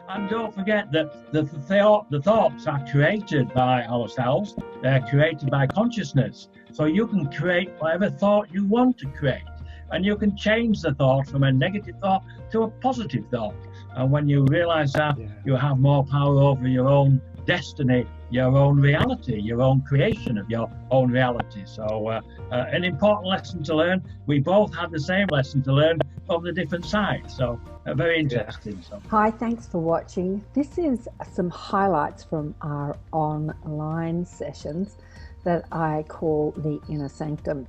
And don't forget that the thoughts are created by ourselves. They're created by consciousness. So you can create whatever thought you want to create. And you can change the thought from a negative thought to a positive thought. And when you realize that, you have more power over your own destiny, your own reality, your own creation of your own reality. So an important lesson to learn. We both had the same lesson to learn from the different sides. So very interesting. So. Hi, thanks for watching. This is some highlights from our online sessions that I call the Inner Sanctum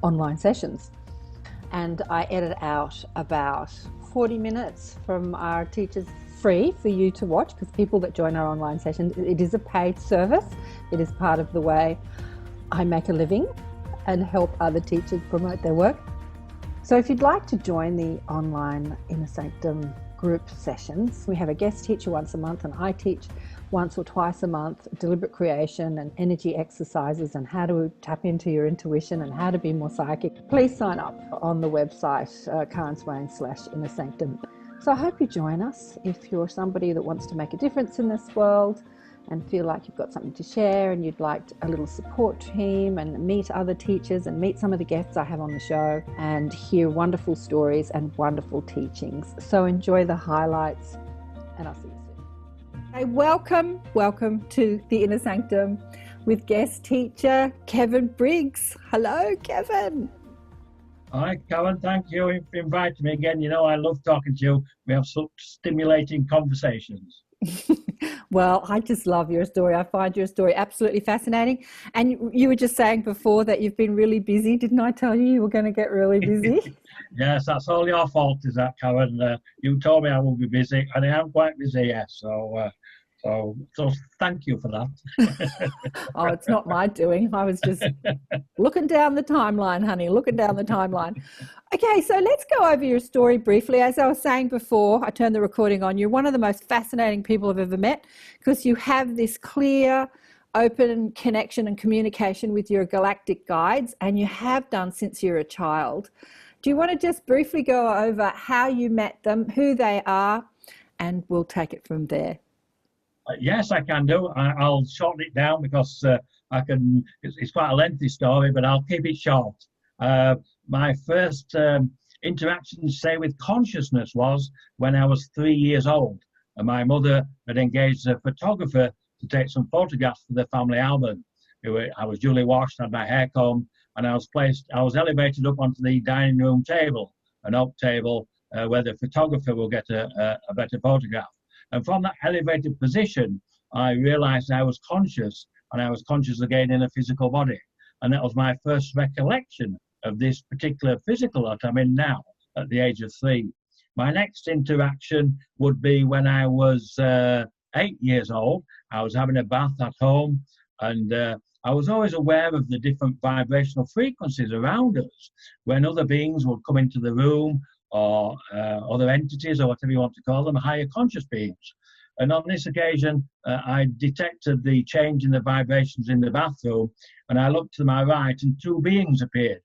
online sessions. And I edit out about 40 minutes from our teachers free for you to watch, because people that join our online session, it is a paid service. It is part of the way I make a living and help other teachers promote their work. So if you'd like to join the online Inner Sanctum group sessions, we have a guest teacher once a month, and I teach once or twice a month deliberate creation and energy exercises and how to tap into your intuition and how to be more psychic. Please sign up on the website Swain/Inner Sanctum. So I hope you join us if you're somebody that wants to make a difference in this world and feel like you've got something to share and you'd like a little support team and meet other teachers and meet some of the guests I have on the show and hear wonderful stories and wonderful teachings. So enjoy the highlights, and I'll see you soon. Hey, welcome to the Inner Sanctum with guest teacher Kevin Briggs. Hello, Kevin. Hi, Karen. Thank you for inviting me again. You know, I love talking to you. We have such stimulating conversations. Well, I just love your story. I find your story absolutely fascinating. And you were just saying before that you've been really busy. Didn't I tell you you were going to get really busy? Yes, that's all your fault, is that, Karen? You told me I will be busy, and I am quite busy, yes. So thank you for that. Oh, it's not my doing. I was just looking down the timeline, honey, looking down the timeline. Okay, so let's go over your story briefly. As I was saying before, I turned the recording on. You're one of the most fascinating people I've ever met because you have this clear, open connection and communication with your galactic guides, and you have done since you're a child. Do you want to just briefly go over how you met them, who they are, and we'll take it from there? Yes, I can do. I'll shorten it down because it's quite a lengthy story, but I'll keep it short. My first interaction, say, with consciousness was when I was 3 years old. And my mother had engaged a photographer to take some photographs for the family album. I was duly washed, had my hair combed, and I was elevated up onto the dining room table, an oak table, where the photographer will get a better photograph. And from that elevated position, I realized I was conscious, and I was conscious again in a physical body. And that was my first recollection of this particular physical that I'm in now at the age of 3. My next interaction would be when I was 8 years old. I was having a bath at home, and I was always aware of the different vibrational frequencies around us when other beings would come into the room, or other entities, or whatever you want to call them, higher conscious beings. And on this occasion, I detected the change in the vibrations in the bathroom, and I looked to my right, and 2 beings appeared,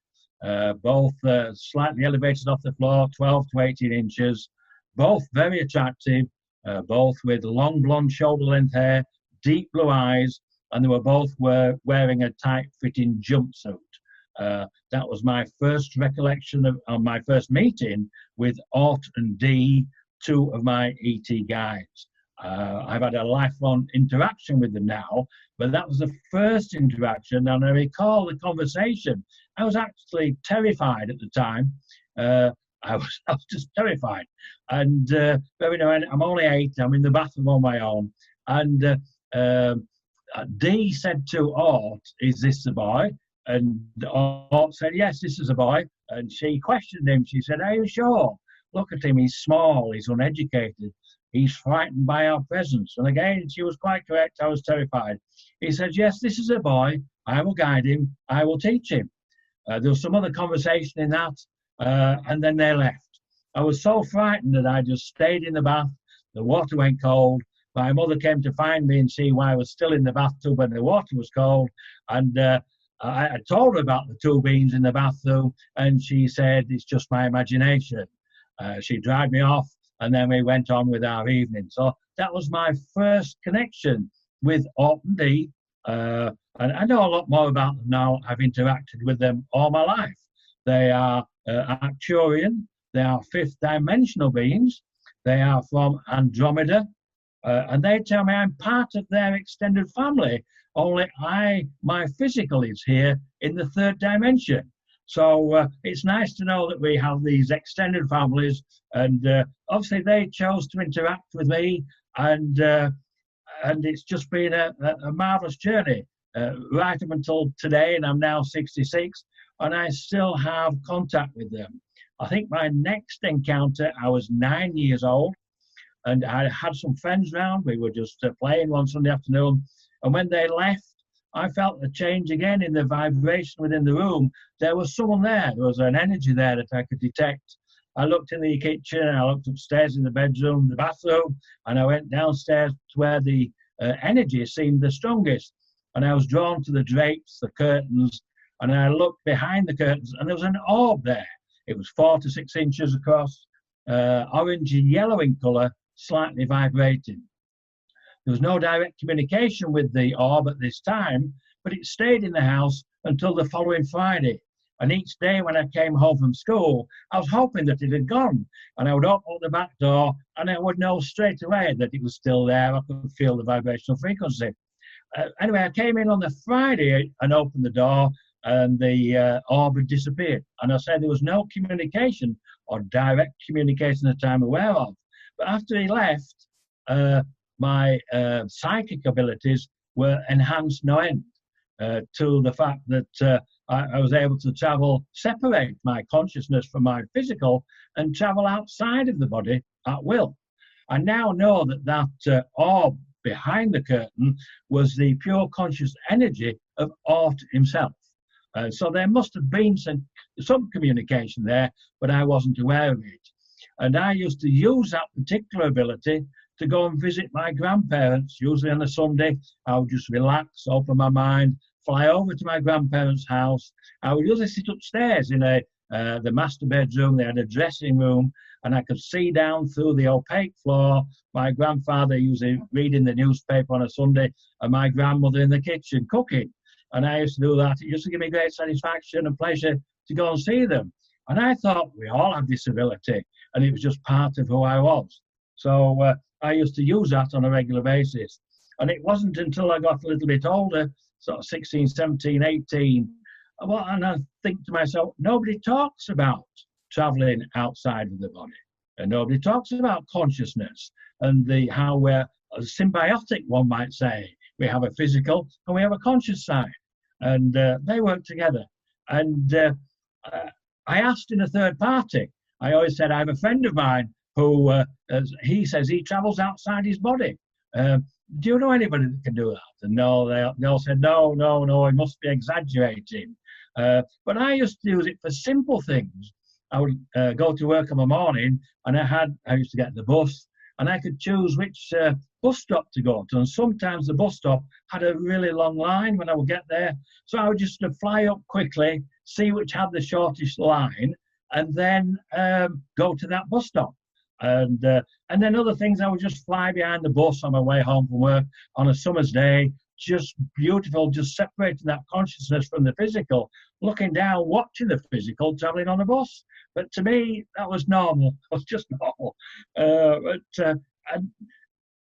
both slightly elevated off the floor, 12 to 18 inches, both very attractive, both with long blonde shoulder-length hair, deep blue eyes, and they were both wearing a tight-fitting jumpsuit. That was my first recollection of my first meeting with Ort and Dee, 2 of my ET guides. I've had a lifelong interaction with them now, but that was the first interaction, and I recall the conversation. I was actually terrified at the time. I was just terrified. And I'm only 8, I'm in the bathroom on my own, and Dee said to Ort, "Is this the boy?" And Ort said, "Yes, this is a boy." And she questioned him. She said, "Are you sure? Look at him, he's small, he's uneducated, he's frightened by our presence." And again, she was quite correct, I was terrified. He said, "Yes, this is a boy, I will guide him, I will teach him." There was some other conversation in that, and then they left. I was so frightened that I just stayed in the bath. The water went cold. My mother came to find me and see why I was still in the bathtub when the water was cold. And I told her about the 2 beings in the bathroom, and she said, "It's just my imagination." She dried me off, and then we went on with our evening. So that was my first connection with Orton D. And I know a lot more about them now. I've interacted with them all my life. They are Arcturian. They are fifth dimensional beings. They are from Andromeda. And they tell me I'm part of their extended family, only my physical is here in the third dimension. So it's nice to know that we have these extended families, and obviously they chose to interact with me, and it's just been a marvelous journey right up until today, and I'm now 66, and I still have contact with them. I think my next encounter, I was 9 years old, and I had some friends round. We were just playing one Sunday afternoon, and when they left, I felt a change again in the vibration within the room. There was someone there. There was an energy there that I could detect. I looked in the kitchen, I looked upstairs in the bedroom, the bathroom, and I went downstairs to where the energy seemed the strongest. And I was drawn to the drapes, the curtains, and I looked behind the curtains, and there was an orb there. It was 4 to 6 inches across, orange and yellow in colour, slightly vibrating. There was no direct communication with the orb at this time, but it stayed in the house until the following Friday. And each day when I came home from school, I was hoping that it had gone. And I would open up the back door, and I would know straight away that it was still there. I could feel the vibrational frequency. Anyway, I came in on the Friday and opened the door, and the orb had disappeared. And I said there was no communication or direct communication that I'm aware of. But after he left, my psychic abilities were enhanced no end, to the fact that I was able to separate my consciousness from my physical and travel outside of the body at will. I now know that orb behind the curtain was the pure conscious energy of Ort himself. So there must have been some communication there, but I wasn't aware of it. And I used to use that particular ability to go and visit my grandparents. Usually on a Sunday, I would just relax, open my mind, fly over to my grandparents' house. I would usually sit upstairs in the master bedroom. They had a dressing room, and I could see down through the opaque floor my grandfather usually reading the newspaper on a Sunday, and my grandmother in the kitchen cooking. And I used to do that. It used to give me great satisfaction and pleasure to go and see them. And I thought we all have this ability, and it was just part of who I was. So I used to use that on a regular basis. And it wasn't until I got a little bit older, sort of 16, 17, 18, and I think to myself, nobody talks about traveling outside of the body, and nobody talks about consciousness and how we're symbiotic, one might say. We have a physical and we have a conscious side, and they work together. And I asked in a third party. I always said, I have a friend of mine who he says he travels outside his body. Do you know anybody that can do that? And no, they all said, no, he must be exaggerating. But I used to use it for simple things. I would go to work in the morning, and I used to get the bus, and I could choose which bus stop to go to. And sometimes the bus stop had a really long line when I would get there. So I would just fly up quickly, see which had the shortest line, and then go to that bus stop. And then other things, I would just fly behind the bus on my way home from work on a summer's day. Just beautiful, just separating that consciousness from the physical, looking down, watching the physical, traveling on a bus. But to me, that was normal. It was just normal.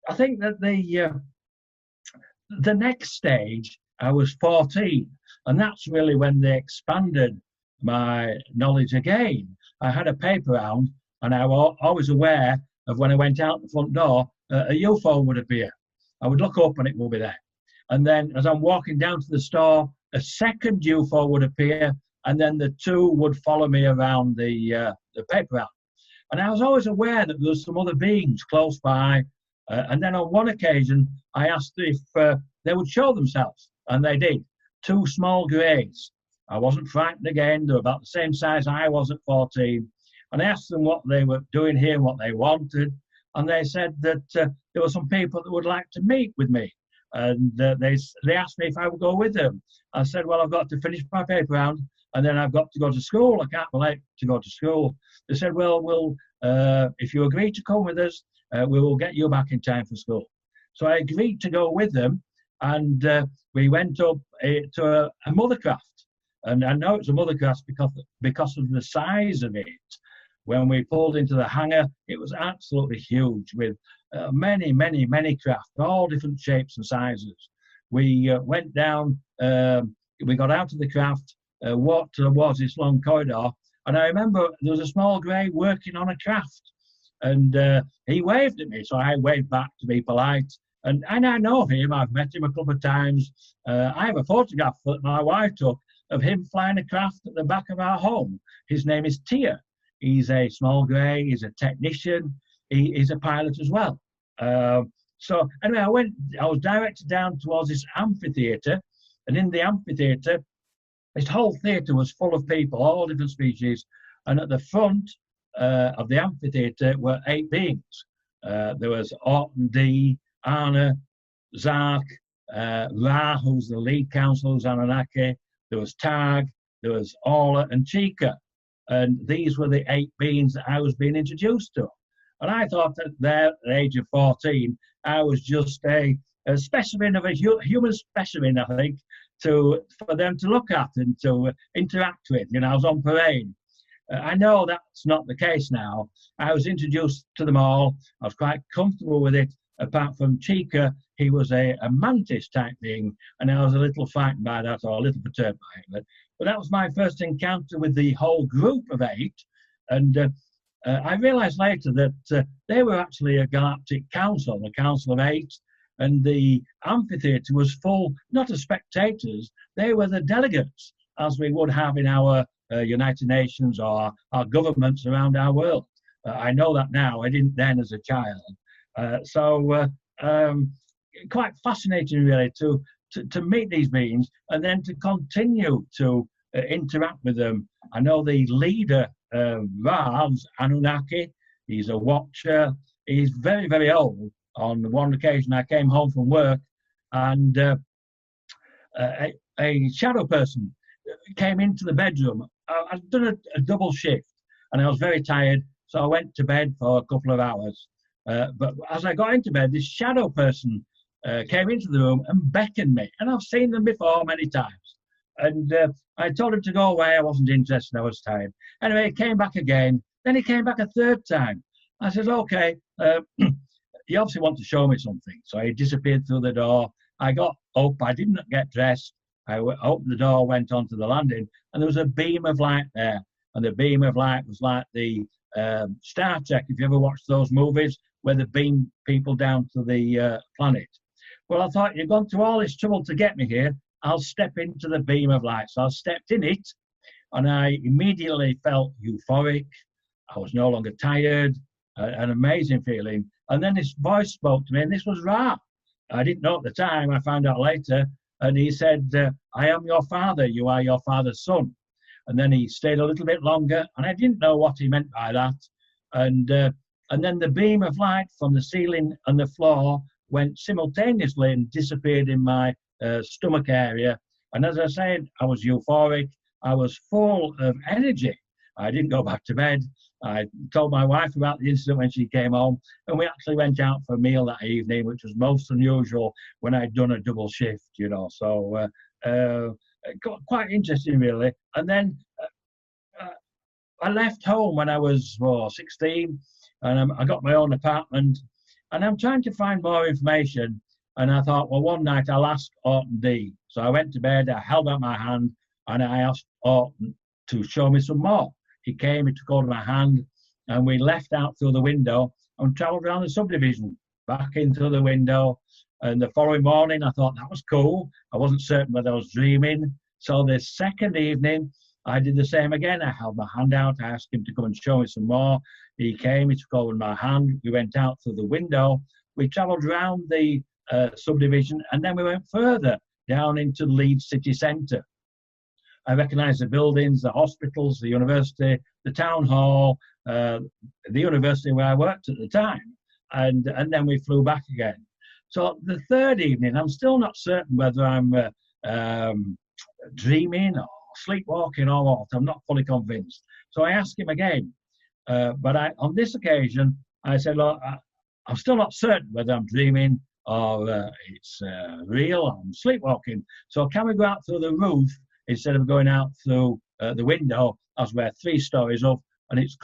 I think that the next stage, I was 14, and that's really when they expanded my knowledge again. I had a paper round, and I was always aware of when I went out the front door, a UFO would appear. I would look up and it would be there. And then as I'm walking down to the store, a second UFO would appear, and then the two would follow me around the paper round. And I was always aware that there was some other beings close by. And then on one occasion, I asked if they would show themselves, and they did. Two small greys. I wasn't frightened again. They were about the same size I was at 14. And I asked them what they were doing here and what they wanted. And they said that there were some people that would like to meet with me. And they asked me if I would go with them. I said, well, I've got to finish my paper round, and then I've got to go to school. I can't be late to go to school. They said, well, we'll if you agree to come with us, we will get you back in time for school. So I agreed to go with them, and we went up to a mothercraft. And I know it's a mothercraft because of the size of it. When we pulled into the hangar, it was absolutely huge with many, many, many craft, all different shapes and sizes. We went down, we got out of the craft, walked towards this long corridor, and I remember there was a small grey working on a craft, and he waved at me, so I waved back to be polite. And I know him, I've met him a couple of times. I have a photograph that my wife took of him flying a craft at the back of our home. His name is Tia. He's a small grey, he's a technician, he's a pilot as well. So anyway, I was directed down towards this amphitheatre, and in the amphitheatre, this whole theatre was full of people, all different species, and at the front of the amphitheatre were 8 beings. There was Orton D, Anna, Zark, Ra, who's the lead council, who's Anunnaki, there was Tag, there was Orla and Chica. And these were the 8 beings that I was being introduced to. And I thought that there, at the age of 14, I was just a specimen of a human specimen, I think, for them to look at and to interact with. You know, I was on parade. I know that's not the case now. I was introduced to them all. I was quite comfortable with it. Apart from Chica, he was a mantis type being, and I was a little frightened by that, or a little perturbed by it. But that was my first encounter with the whole group of 8. And I realized later that they were actually a galactic council, a council of 8. And the amphitheatre was full, not of spectators, they were the delegates, as we would have in our United Nations or our governments around our world. I know that now, I didn't then as a child. Quite fascinating really to meet these beings and then to continue to interact with them. I know the leader, Rav's Anunnaki, he's a watcher, he's very, very old. On one occasion I came home from work and a shadow person came into the bedroom. I'd done a double shift and I was very tired, so I went to bed for a couple of hours. But as I got into bed, this shadow person came into the room and beckoned me. And I've seen them before many times. And I told him to go away. I wasn't interested. I was tired. Anyway, he came back again. Then he came back a 3rd time. I said, okay, you obviously want to show me something. So he disappeared through the door. I got up. I didn't get dressed. I opened the door, went onto the landing, and there was a beam of light there. And the beam of light was like the Star Trek, if you ever watched those movies, where they beam people down to the planet. Well, I thought, you've gone to all this trouble to get me here, I'll step into the beam of light. So I stepped in it, and I immediately felt euphoric. I was no longer tired, an amazing feeling. And then this voice spoke to me, and this was Ra. I didn't know at the time, I found out later, and he said, I am your father, you are your father's son. And then he stayed a little bit longer, and I didn't know what he meant by that. And then the beam of light from the ceiling and the floor went simultaneously and disappeared in my stomach area. And as I said, I was euphoric. I was full of energy. I didn't go back to bed. I told my wife about the incident when she came home, and we actually went out for a meal that evening, which was most unusual when I'd done a double shift, you know. So quite interesting, really. And then I left home when I was 16, and I got my own apartment, and I'm trying to find more information. And I thought, well, one night I'll ask Orton D. So I went to bed, I held out my hand, and I asked Orton to show me some more. He came, he took hold of my hand, and we left out through the window and travelled around the subdivision, back in through the window. And the following morning, I thought that was cool. I wasn't certain whether I was dreaming. So the second evening, I did the same again. I held my hand out. I asked him to come and show me some more. He came, he took hold of my hand. We went out through the window. We travelled around the subdivision, and then we went further down into Leeds city centre. I recognised the buildings, the hospitals, the university, the town hall, the university where I worked at the time. And then we flew back again. So the third evening, I'm still not certain whether I'm dreaming or sleepwalking or what. I'm not fully convinced. So I asked him again. But on this occasion, I said, look, I'm still not certain whether I'm dreaming or it's real, I'm sleepwalking. So can we go out through the roof instead of going out through the window, as we're 3 stories up and it's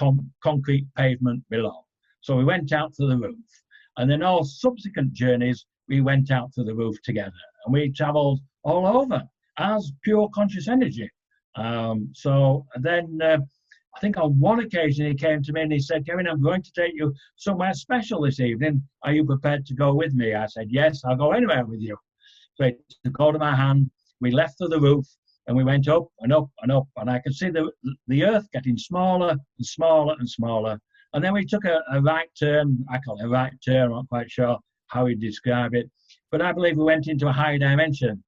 concrete pavement below? So we went out through the roof. And then all subsequent journeys, we went out through the roof together. And we travelled all over as pure conscious energy. So then I think on one occasion he came to me and he said, Kevin, I'm going to take you somewhere special this evening. Are you prepared to go with me? I said, yes, I'll go anywhere with you. So he took hold of my hand. We left through the roof and we went up and up and up. And I could see the earth getting smaller and smaller and smaller. And then we took a right turn. I call it a right turn. I'm not quite sure how he'd describe it. But I believe we went into a higher dimension.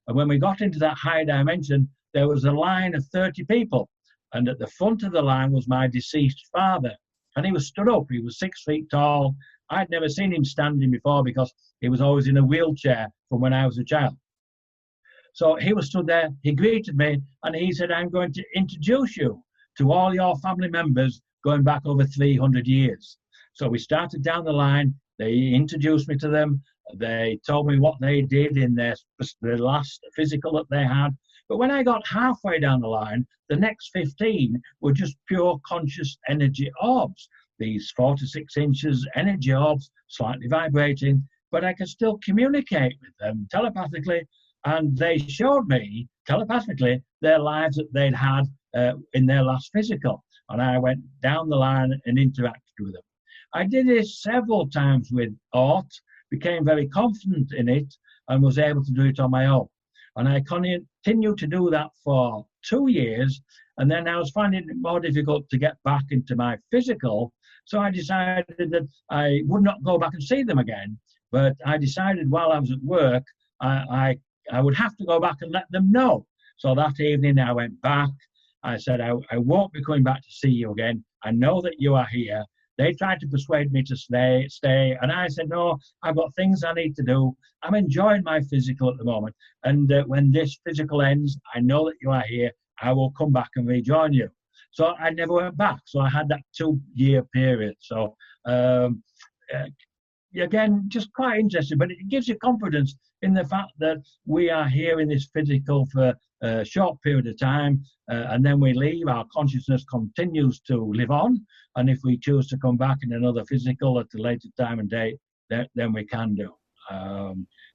And when we got into that higher dimension, there was a line of 30 people. And at the front of the line was my deceased father. And he was stood up. He was 6 feet tall. I'd never seen him standing before because he was always in a wheelchair from when I was a child. So he was stood there. He greeted me and he said, I'm going to introduce you to all your family members going back over 300 years. So we started down the line. They introduced me to them. They told me what they did in their last physical that they had. But when I got halfway down the line, the next 15 were just pure conscious energy orbs. These 4 to 6 inches energy orbs, slightly vibrating, but I could still communicate with them telepathically. And they showed me telepathically their lives that they'd had in their last physical. And I went down the line and interacted with them. I did this several times with Ort, became very confident in it, and was able to do it on my own. And I continued to do that for 2 years. And then I was finding it more difficult to get back into my physical. So I decided that I would not go back and see them again. But I decided while I was at work, I would have to go back and let them know. So that evening I went back. I said, I won't be coming back to see you again. I know that you are here. They tried to persuade me to stay. And I said, no, I've got things I need to do. I'm enjoying my physical at the moment. And when this physical ends, I know that you are here. I will come back and rejoin you. So I never went back. So I had that 2-year period. So again, just quite interesting, but it gives you confidence in the fact that we are here in this physical for a short period of time, and then we leave. Our consciousness continues to live on, and if we choose to come back in another physical at a later time and date, then we can do.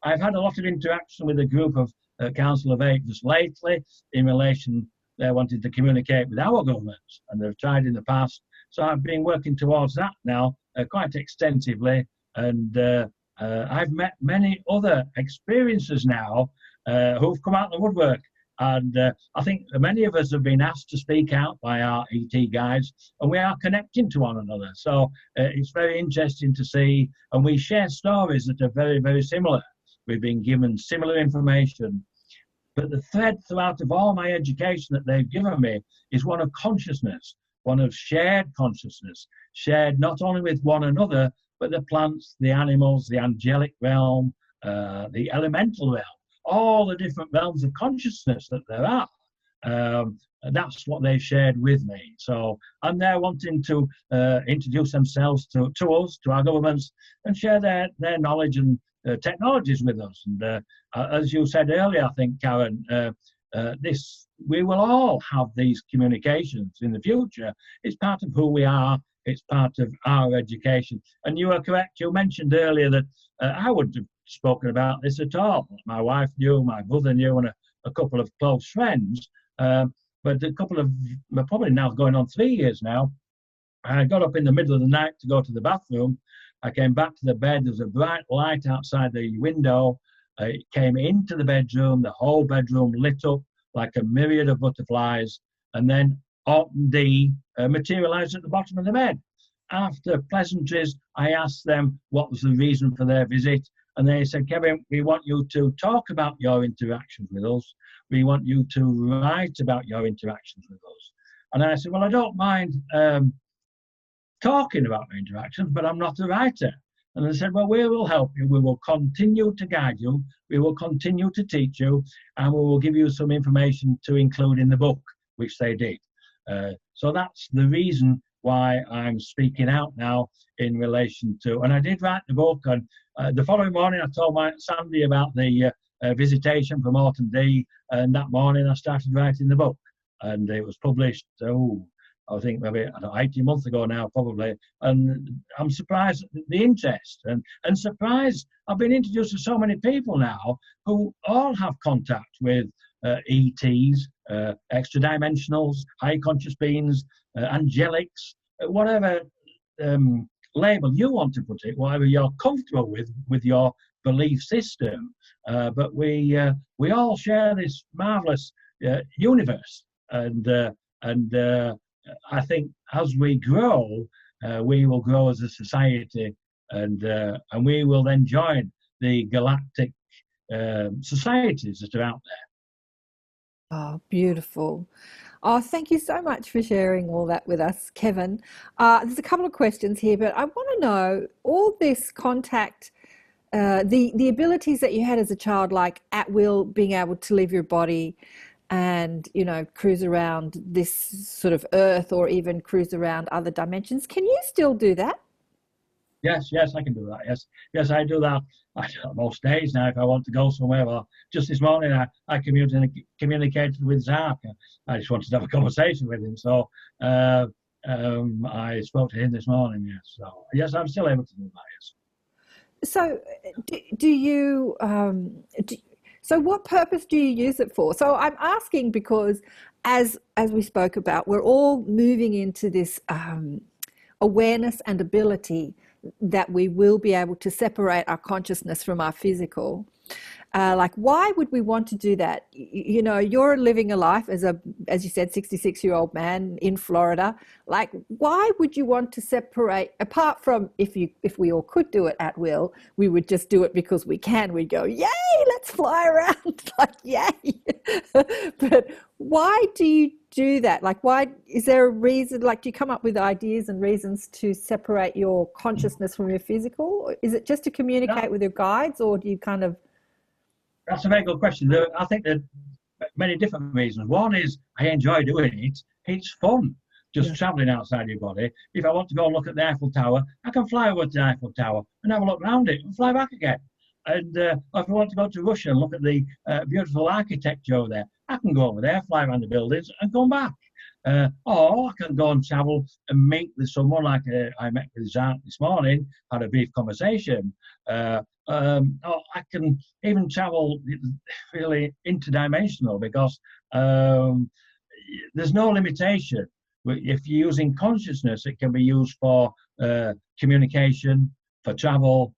I've had a lot of interaction with a group of Council of 8 just lately in relation, they wanted to communicate with our governments, and they've tried in the past. So I've been working towards that now quite extensively, and I've met many other experiencers now who've come out of the woodwork. And I think many of us have been asked to speak out by our ET guides, and we are connecting to one another. So it's very interesting to see, and we share stories that are very, very similar. We've been given similar information. But the thread throughout of all my education that they've given me is one of consciousness, one of shared consciousness, shared not only with one another, but the plants, the animals, the angelic realm, the elemental realm, all the different realms of consciousness that there are. That's what they've shared with me. So, and they're wanting to introduce themselves to us, to our governments, and share their knowledge and technologies with us. And as you said earlier, I think, Karen, we will all have these communications in the future. It's part of who we are. It's part of our education. And you are correct. You mentioned earlier that I wouldn't have spoken about this at all. My wife knew, my brother knew, and a couple of close friends. But a couple of, probably now going on 3 years now, I got up in the middle of the night to go to the bathroom. I came back to the bed. There was a bright light outside the window. It came into the bedroom. The whole bedroom lit up like a myriad of butterflies. And then Orton D materialized at the bottom of the bed. After pleasantries, I asked them what was the reason for their visit. And they said, Kevin, we want you to talk about your interactions with us. We want you to write about your interactions with us. And I said, well, I don't mind talking about my interactions, but I'm not a writer. And they said, well, we will help you. We will continue to guide you. We will continue to teach you. And we will give you some information to include in the book, which they did. So that's the reason why I'm speaking out now in relation to. And I did write the book, and the following morning I told my Sandy about the visitation from Orton D, and that morning I started writing the book, and it was published. I think maybe 18 months ago now, probably. And I'm surprised at the interest, and surprised I've been introduced to so many people now who all have contact with ETs, extra dimensionals, high conscious beings, angelics, whatever label you want to put it, whatever you're comfortable with your belief system. But we all share this marvelous universe, and I think as we grow, we will grow as a society, and we will then join the galactic societies that are out there. Oh, beautiful. Oh, thank you so much for sharing all that with us, Kevin. There's a couple of questions here, but I want to know all this contact, the abilities that you had as a child, like at will being able to leave your body and, you know, cruise around this sort of earth, or even cruise around other dimensions. Can you still do that? Yes, I can do that. Yes, I do that. Most days now, if I want to go somewhere. Well, just this morning, I communicated with Zach. I just wanted to have a conversation with him. So I spoke to him this morning, yes. So, yes, I'm still able to do that, yes. So do you... So what purpose do you use it for? So I'm asking because as we spoke about, we're all moving into this awareness and ability that we will be able to separate our consciousness from our physical. Like, why would we want to do that? You know, you're living a life as you said, 66-year-old man in Florida. Like, why would you want to separate, apart from if we all could do it at will, we would just do it because we can. We'd go, yay, let's fly around, like, yay. But why do you do that? Like, why, is there a reason, like, do you come up with ideas and reasons to separate your consciousness from your physical? Or is it just to communicate with your guides, or do you kind of... That's a very good question. I think there are many different reasons. One is I enjoy doing it. It's fun, just travelling outside your body. If I want to go and look at the Eiffel Tower, I can fly over to the Eiffel Tower and have a look around it and fly back again. And if I want to go to Russia and look at the beautiful architecture over there, I can go over there, fly around the buildings and come back. Or I can go and travel and meet with someone like I met with Zach this morning, had a brief conversation. Or I can even travel really interdimensional, because there's no limitation. If you're using consciousness, it can be used for communication, for travel,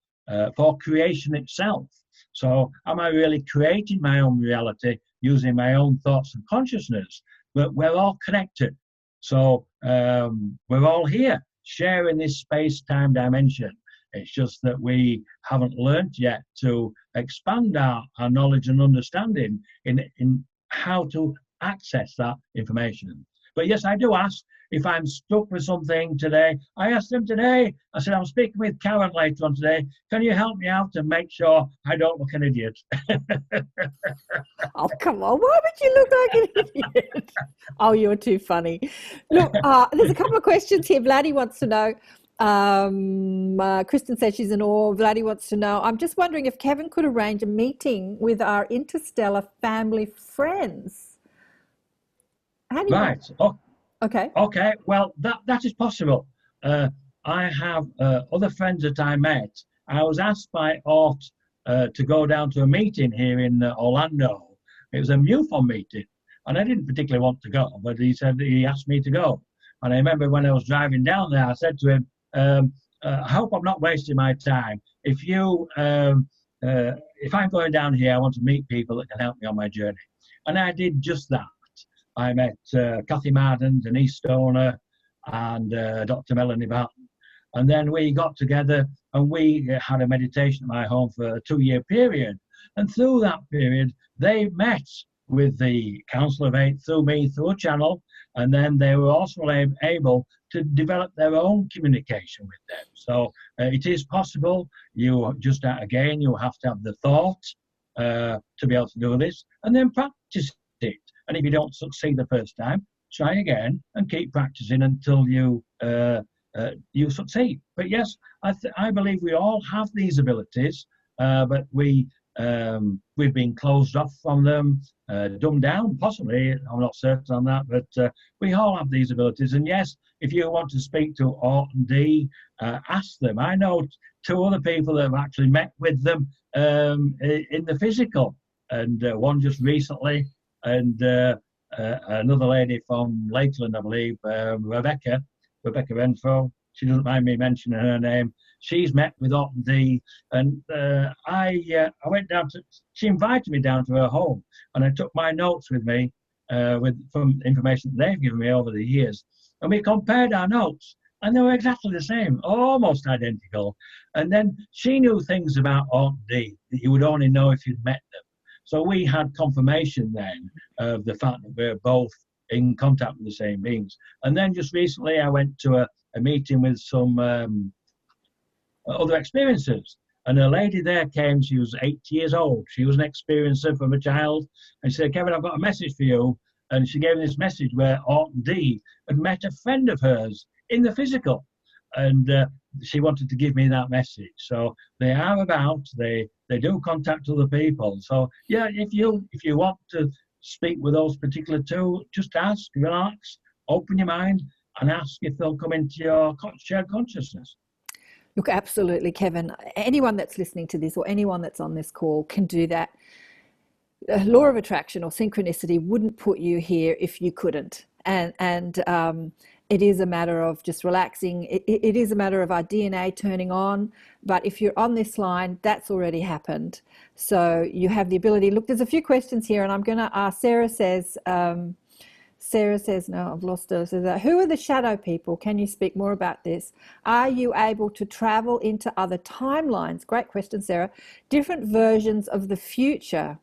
for creation itself. So am I really creating my own reality using my own thoughts and consciousness? But we're all connected. So we're all here sharing this space-time dimension. It's just that we haven't learned yet to expand our knowledge and understanding in how to access that information. But yes, I do ask if I'm stuck with something today. I asked them today, I said, I'm speaking with Karen later on today. Can you help me out to make sure I don't look an idiot? Oh, come on. Why would you look like an idiot? Oh, you're too funny. Look, there's a couple of questions here. Vladdy wants to know. Kristen says she's in awe. Vladdy wants to know, I'm just wondering if Kevin could arrange a meeting with our interstellar family friends. How do you Right. Oh, okay. Okay. Well, that is possible. I have other friends that I met. I was asked by Ort to go down to a meeting here in Orlando. It was a MUFON meeting, and I didn't particularly want to go, but he asked me to go. And I remember when I was driving down there, I said to him, I hope I'm not wasting my time. If I'm going down here, I want to meet people that can help me on my journey. And I did just that. I met Kathy Marden, Denise Stoner, and Dr. Melanie Barton. And then we got together and we had a meditation at my home for a 2-year period. And through that period, they met with the Council of Eight through me, through a channel. And then they were also able to develop their own communication with them. So it is possible. You just, again, you have to have the thought to be able to do this, and then practice it. And if you don't succeed the first time, try again and keep practicing until you you succeed. But yes, I believe we all have these abilities, but we've been closed off from them, dumbed down, possibly. I'm not certain on that, but we all have these abilities. And yes, if you want to speak to Orton D, ask them. I know two other people that have actually met with them in the physical, and one just recently, and another lady from Lakeland, I believe, Rebecca Renfro. She doesn't mind me mentioning her name. She's met with Orton D, and I went down to. She invited me down to her home, and I took my notes with me, from information that they've given me over the years, and we compared our notes, and they were exactly the same, almost identical. And then she knew things about Orton D that you would only know if you'd met them. So we had confirmation then of the fact that we're both in contact with the same beings. And then just recently, I went to a meeting with some other experiencers, and a lady there came. She was 80 years old. She was an experiencer from a child, and she said, "Kevin, I've got a message for you." And she gave me this message where Orton D had met a friend of hers in the physical, and she wanted to give me that message. So they are about. They do contact other people. So yeah, if you want to speak with those particular two, just ask, relax, open your mind, and ask if they'll come into your shared consciousness. Look, absolutely, Kevin. Anyone that's listening to this or anyone that's on this call can do that. Law of attraction or synchronicity wouldn't put you here if you couldn't. And it is a matter of just relaxing. It is a matter of our DNA turning on. But if you're on this line, that's already happened. So you have the ability. Look, there's a few questions here, and I'm going to ask. Sarah says, no, I've lost her. Says, who are the shadow people? Can you speak more about this? Are you able to travel into other timelines? Great question, Sarah. Different versions of the future.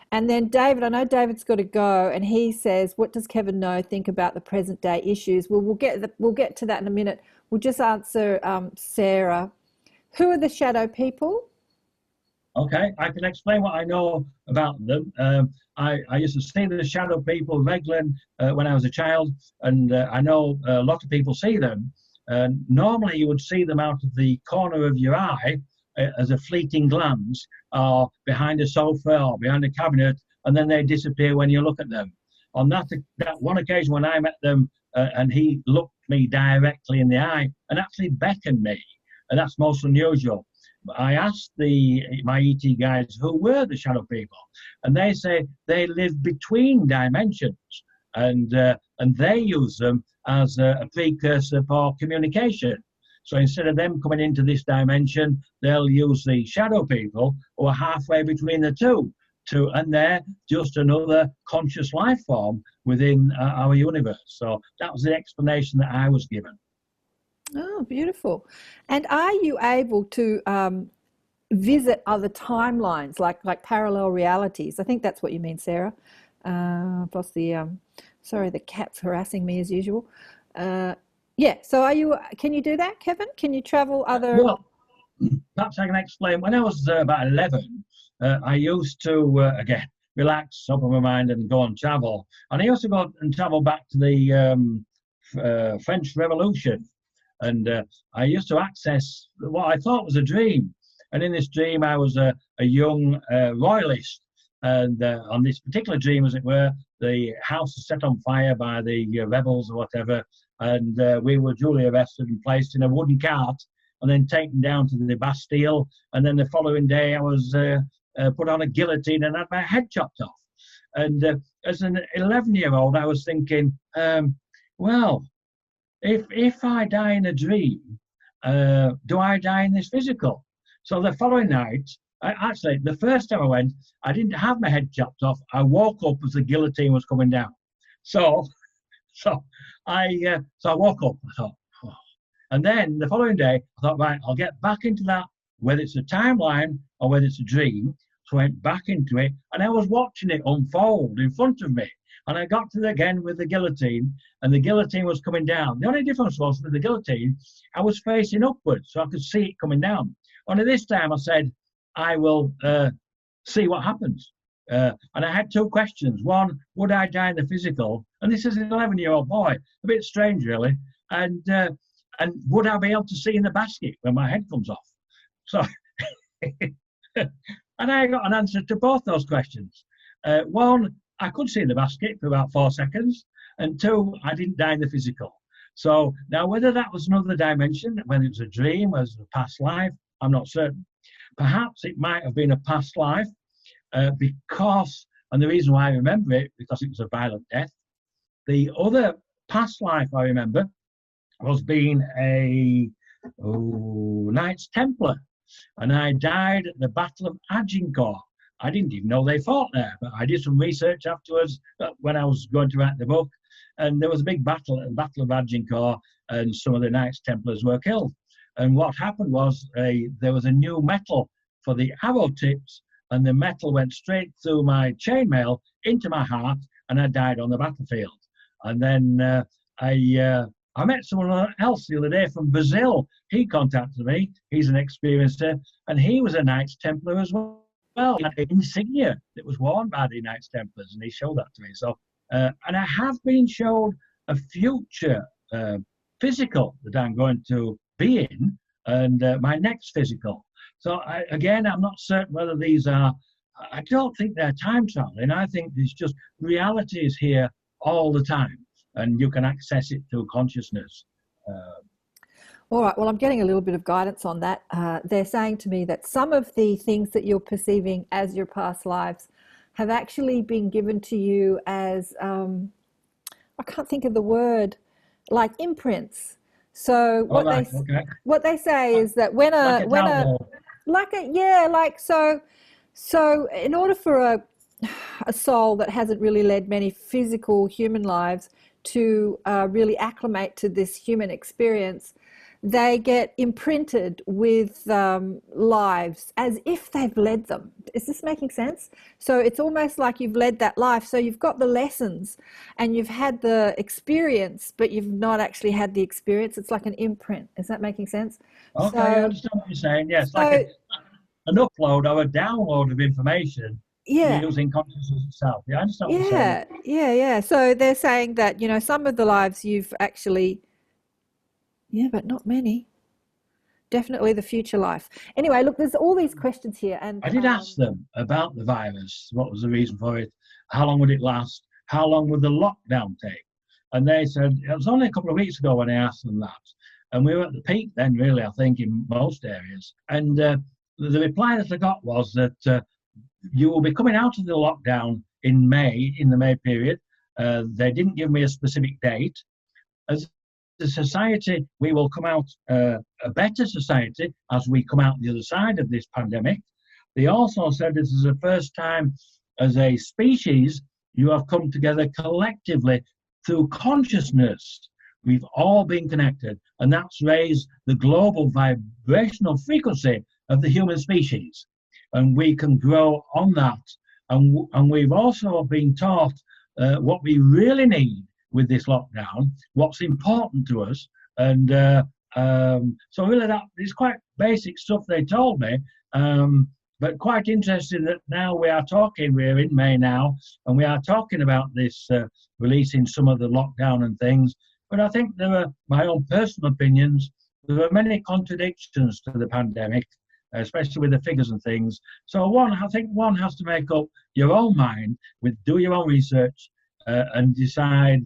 And then David, I know David's got to go, and he says, what does Kevin think about the present day issues? Well, we'll get to that in a minute. We'll just answer Sarah. Who are the shadow people? Okay, I can explain what I know about them. I used to see the shadow people regularly when I was a child, and I know a lot of people see them. Normally, you would see them out of the corner of your eye as a fleeting glance, or behind a sofa or behind a cabinet, and then they disappear when you look at them. On that one occasion when I met them, and he looked me directly in the eye and actually beckoned me, and that's most unusual. I asked my ET guys who were the shadow people, and they say they live between dimensions, and they use them as a precursor for communication. So instead of them coming into this dimension, they'll use the shadow people who are halfway between the two, and they're just another conscious life form within our universe. So that was the explanation that I was given. Oh, beautiful. And are you able to visit other timelines, like parallel realities? I think that's what you mean, Sarah. Plus sorry, the cat's harassing me as usual. Yeah, so can you do that, Kevin? Can you travel other... Well, perhaps I can explain. When I was about 11, I used to, again, relax, open my mind and go and travel. And I used to go and travel back to the French Revolution. And I used to access what I thought was a dream. And in this dream, I was a young royalist. And on this particular dream, as it were, the house was set on fire by the rebels or whatever. And we were duly arrested and placed in a wooden cart and then taken down to the Bastille. And then the following day, I was put on a guillotine and had my head chopped off. And as an 11-year-old, I was thinking, well, if I die in a dream, do I die in this physical? So the following night, actually, the first time I went, I didn't have my head chopped off. I woke up as the guillotine was coming down. So I woke up. I thought, oh. And then the following day, I thought, right, I'll get back into that, whether it's a timeline or whether it's a dream. So I went back into it, and I was watching it unfold in front of me. And I got to it again with the guillotine, and the guillotine was coming down. The only difference was with the guillotine, I was facing upwards, so I could see it coming down. Only this time I said, I will see what happens. And I had two questions. One, would I die in the physical? And this is an 11-year-old boy. A bit strange, really. and would I be able to see in the basket when my head comes off? So, and I got an answer to both those questions. One, I could see in the basket for about 4 seconds, and two, I didn't die in the physical. So now, whether that was another dimension, whether it was a dream, whether it was a past life, I'm not certain. Perhaps it might have been a past life because, and the reason why I remember it, because it was a violent death. The other past life I remember was being a Knights Templar, and I died at the Battle of Agincourt. I didn't even know they fought there, but I did some research afterwards when I was going to write the book, and there was a big battle at the Battle of Agincourt, and some of the Knights Templars were killed. And what happened was there was a new metal for the arrow tips, and the metal went straight through my chainmail into my heart, and I died on the battlefield. And then I met someone else the other day from Brazil. He contacted me. He's an experiencer, and he was a Knights Templar as well. He had an insignia that was worn by the Knights Templars, and he showed that to me. So, and I have been shown a future physical that I'm going to be in, and my next physical. So again, I'm not certain whether these are, I don't think they're time traveling. I think it's just reality is here all the time, and you can access it through consciousness. All right, well, I'm getting a little bit of guidance on that. They're saying to me that some of the things that you're perceiving as your past lives have actually been given to you as, I can't think of the word, like imprints. So what they say is that so in order for a soul that hasn't really led many physical human lives to really acclimate to this human experience, they get imprinted with lives as if they've led them. Is this making sense? So it's almost like you've led that life. So you've got the lessons and you've had the experience, but you've not actually had the experience. It's like an imprint. Is that making sense? Okay, I understand what you're saying. Yes, so, like an upload or a download of information. Yeah. Using consciousness itself. Yeah, I understand what you're saying. Yeah. So they're saying that, you know, some of the lives you've actually, but not many. Definitely the future life. Anyway, look, there's all these questions here. And I did ask them about the virus. What was the reason for it? How long would it last? How long would the lockdown take? And they said, it was only a couple of weeks ago when I asked them that. And we were at the peak then, really, I think, in most areas. And the reply that I got was that you will be coming out of the lockdown in May, in the May period. They didn't give me a specific date. As a society, we will come out a better society as we come out the other side of this pandemic. They also said this is the first time as a species you have come together collectively through consciousness. We've all been connected, and that's raised the global vibrational frequency of the human species. And we can grow on that. And we've also been taught what we really need with this lockdown, what's important to us. And so really that is quite basic stuff they told me, but quite interesting that now we're in May now, and we are talking about this releasing some of the lockdown and things. But I think there are, my own personal opinions, there are many contradictions to the pandemic, especially with the figures and things. So I think one has to make up your own mind, do your own research and decide.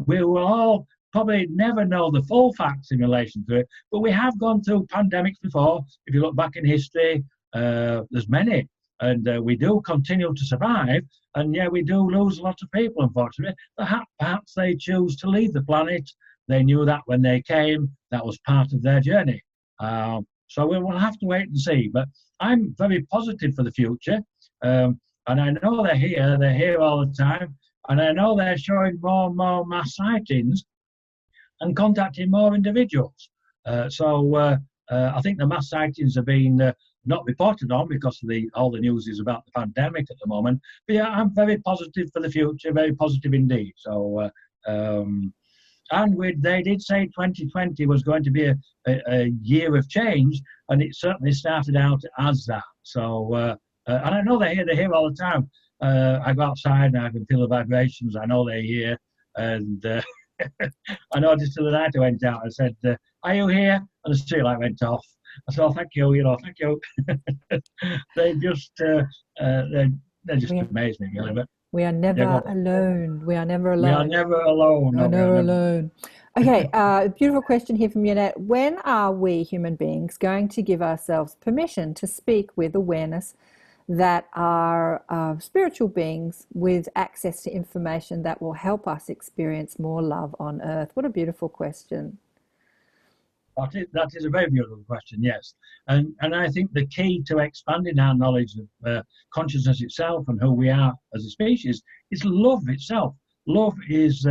We will all probably never know the full facts in relation to it, but we have gone through pandemics before. If you look back in history, there's many, and we do continue to survive. And we do lose a lot of people, unfortunately. Perhaps they choose to leave the planet. They knew that when they came, that was part of their journey. So we will have to wait and see. But I'm very positive for the future. And I know they're here all the time. And I know they're showing more and more mass sightings and contacting more individuals. So I think the mass sightings have been not reported on because of all the news is about the pandemic at the moment. But I'm very positive for the future, very positive indeed. So, they did say 2020 was going to be a year of change, and it certainly started out as that. So, and I know they're here all the time. I go outside and I can feel the vibrations. I know they're here, and I noticed the other night I went out. I said, "Are you here?" And the streetlight went off. I said, "Oh, thank you. Thank you." they just they just We, amaze me, really. But we are yeah, never go on. alone. We are never We are alone. never alone. We are No, we are never never. alone. Okay, beautiful question here from Yonette. When are we human beings going to give ourselves permission to speak with awareness that are spiritual beings with access to information that will help us experience more love on earth? What a beautiful question. That is a very beautiful question, yes. And I think the key to expanding our knowledge of consciousness itself and who we are as a species is love itself. Love is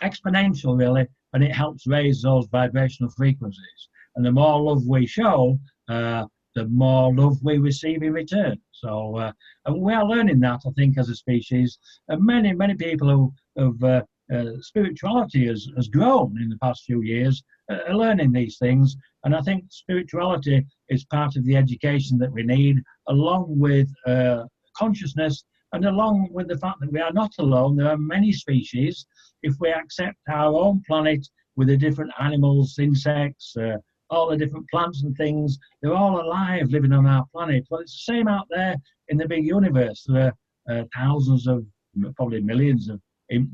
exponential, really, and it helps raise those vibrational frequencies. And the more love we show, the more love we receive in return. So and we are learning that, I think, as a species. And many people who have spirituality has grown in the past few years, learning these things. And I think spirituality is part of the education that we need, along with consciousness, and along with the fact that we are not alone. There are many species. If we accept our own planet with the different animals, insects, all the different plants and things, they're all alive living on our planet. Well, it's the same out there in the big universe. There are thousands of, probably millions of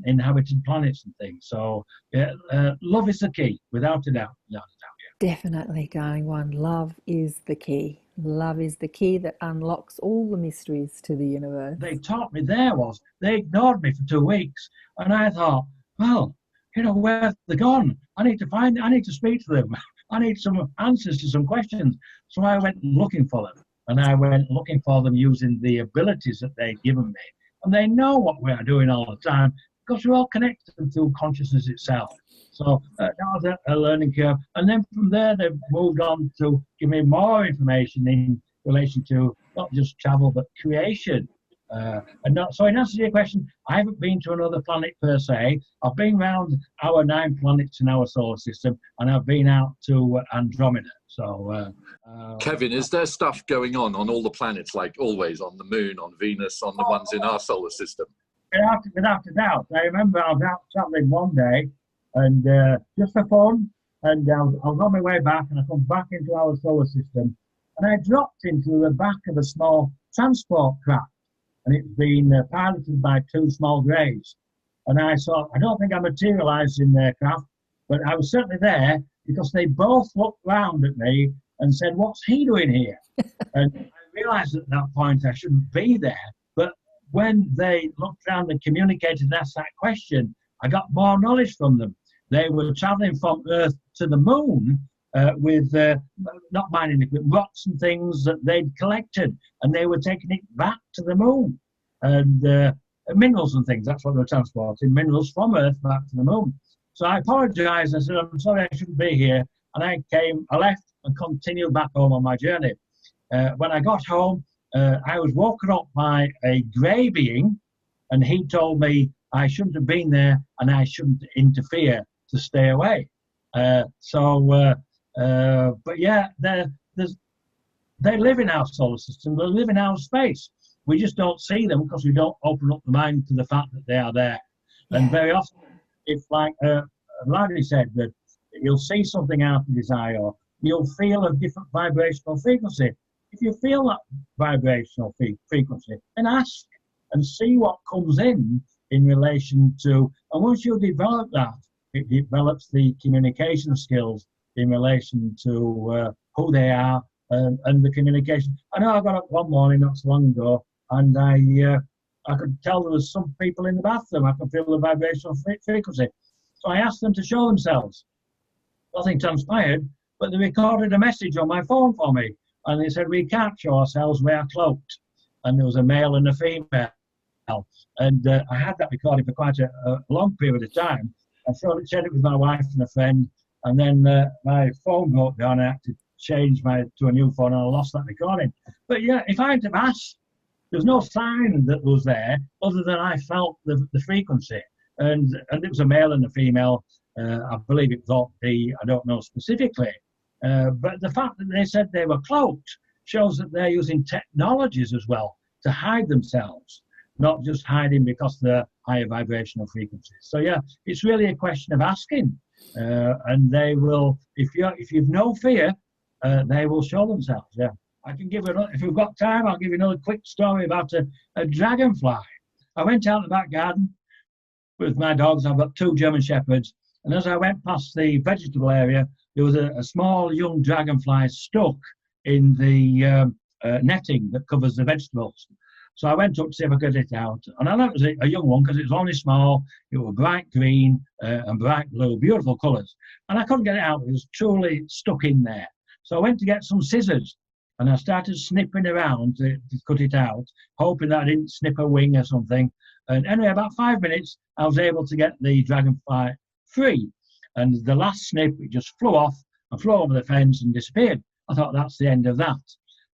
inhabited planets and things. So yeah, love is the key, without a doubt. Without a doubt, yeah. Definitely, darling one. Love is the key. Love is the key that unlocks all the mysteries to the universe. They taught me they ignored me for 2 weeks, and I thought, well, where they're gone. I need to speak to them. I need some answers to some questions. So I went looking for them, and I went looking for them using the abilities that they'd given me. And they know what we are doing all the time because we're all connected through consciousness itself. So that was a learning curve. And then from there, they've moved on to give me more information in relation to not just travel, but creation. So in answer to your question, I haven't been to another planet per se. I've been around our 9 planets in our solar system, and I've been out to Andromeda. So, Kevin, is there stuff going on all the planets, like always on the Moon, on Venus, on the ones in our solar system? Without a doubt. I remember I was out traveling one day, and just for fun, and I was on my way back, and I come back into our solar system, and I dropped into the back of a small transport craft. And it's been piloted by 2 small greys. And I don't think I materialised in their craft, but I was certainly there because they both looked round at me and said, "What's he doing here?" And I realised at that point I shouldn't be there. But when they looked around and communicated and asked that question, I got more knowledge from them. They were travelling from Earth to the Moon with not mining equipment, rocks and things that they'd collected, and they were taking it back to the Moon. And minerals and things, that's what they were transporting, minerals from Earth back to the Moon. So I apologised. I said, "I'm sorry, I shouldn't be here." And I left and continued back home on my journey. When I got home, I was woken up by a grey being, and he told me I shouldn't have been there and I shouldn't interfere, to stay away. But yeah, they live in our solar system, they live in our space. We just don't see them because we don't open up the mind to the fact that they are there. Yeah. And very often, if like Larry said, that you'll see something out of his eye, or you'll feel a different vibrational frequency. If you feel that vibrational frequency, then ask and see what comes in relation to, and once you develop that, it develops the communication skills in relation to who they are and the communication. I know I got up one morning not so long ago, and I could tell there was some people in the bathroom. I could feel the vibrational frequency. So I asked them to show themselves. Nothing transpired, but they recorded a message on my phone for me. And they said, "We can't show ourselves, we are cloaked." And there was a male and a female. And I had that recording for quite a long period of time. I shared it with my wife and a friend. And then my phone broke down. I had to change to a new phone, and I lost that recording. But yeah, if I had to ask, there's no sign that was there other than I felt the frequency. And it was a male and a female. I believe it was I don't know specifically. But the fact that they said they were cloaked shows that they're using technologies as well to hide themselves. not just hiding because they're higher vibrational frequencies. So yeah, it's really a question of asking, and they will. If you've no fear, they will show themselves. Yeah, I can give it. If we've got time, I'll give you another quick story about a dragonfly. I went out in the back garden with my dogs. I've got 2 German Shepherds, and as I went past the vegetable area, there was a small young dragonfly stuck in the netting that covers the vegetables. So I went up to see if I could get it out. And I know it was a young one because it was only small. It was bright green and bright blue, beautiful colours. And I couldn't get it out. It was truly stuck in there. So I went to get some scissors and I started snipping around to cut it out, hoping that I didn't snip a wing or something. And anyway, about 5 minutes, I was able to get the dragonfly free. And the last snip, it just flew off and flew over the fence and disappeared. I thought that's the end of that.